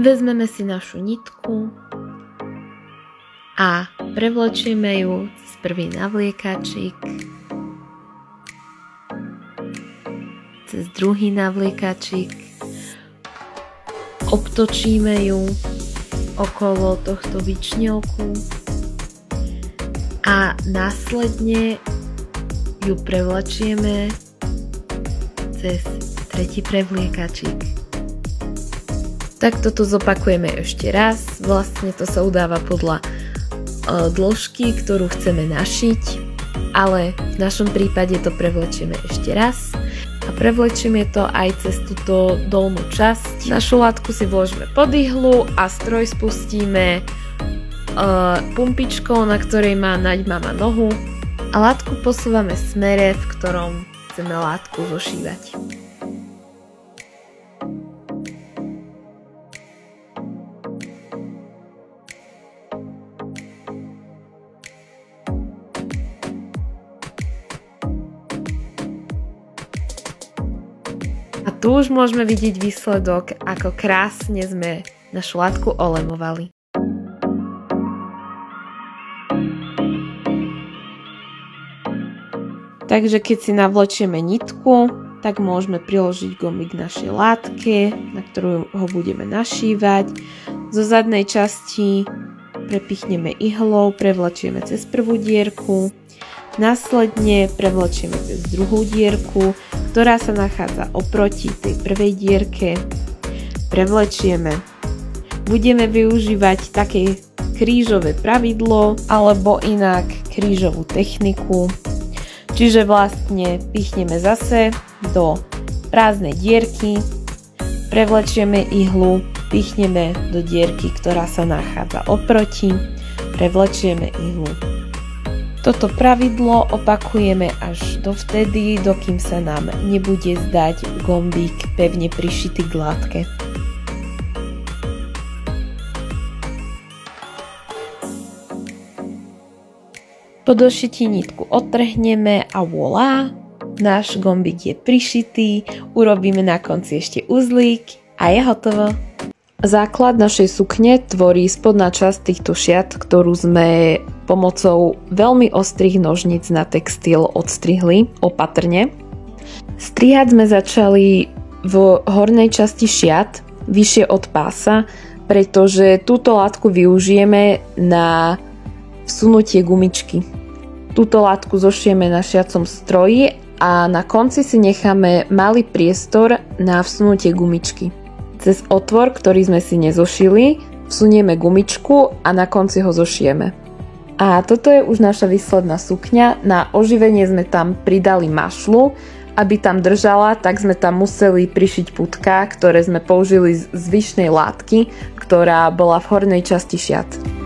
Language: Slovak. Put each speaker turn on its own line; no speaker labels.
Vezmeme si našu nitku a prevlečieme ju cez prvý navliekačik, cez druhý navliekačik, obtočíme ju okolo tohto vičňovku a následne ju prevlečieme cez tretí prevliekačik. Tak toto zopakujeme ešte raz, vlastne to sa udáva podľa dĺžky, ktorú chceme našiť, ale v našom prípade to prevlečieme ešte raz a prevlečieme to aj cez túto dolnú časť. Našu látku si vložíme pod ihlu a stroj spustíme pumpičkou, na ktorej má nať mama nohu a látku posúvame v smere, v ktorom chceme látku zošívať. A tu už môžeme vidieť výsledok, ako krásne sme našu látku olemovali. Takže keď si navlečieme nitku, tak môžeme priložiť gombík k našej látke, na ktorú ho budeme našívať. Zo zadnej časti prepichneme ihlou, prevlečieme cez prvú dierku, následne prevlečieme cez druhú dierku, ktorá sa nachádza oproti tej prvej dierke. Prevlečieme. Budeme využívať také krížové pravidlo alebo inak krížovú techniku. Čiže vlastne pichneme zase do prázdnej dierky, prevlečieme ihlu, pichneme do dierky, ktorá sa nachádza oproti, prevlečieme ihlu. Toto pravidlo opakujeme až dovtedy, dokým sa nám nebude zdať gombík pevne prišitý k látke. Po došití nitku odtrhneme a voilà, náš gombík je prišitý, urobíme na konci ešte uzlík a je hotovo. Základ našej sukne tvorí spodná časť týchto šiat, ktorú sme pomocou veľmi ostrých nožníc na textil odstrihli opatrne. Strihať sme začali v hornej časti šiat, vyššie od pása, pretože túto látku využijeme na vsunutie gumičky. Túto látku zošijeme na šiacom stroji a na konci si necháme malý priestor na vsunutie gumičky. Cez otvor, ktorý sme si nezošili, vsunieme gumičku a na konci ho zošijeme. A toto je už naša výsledná sukňa. Na oživenie sme tam pridali mašľu. Aby tam držala, tak sme tam museli prišiť putká, ktoré sme použili z zvyšnej látky, ktorá bola v hornej časti šiat.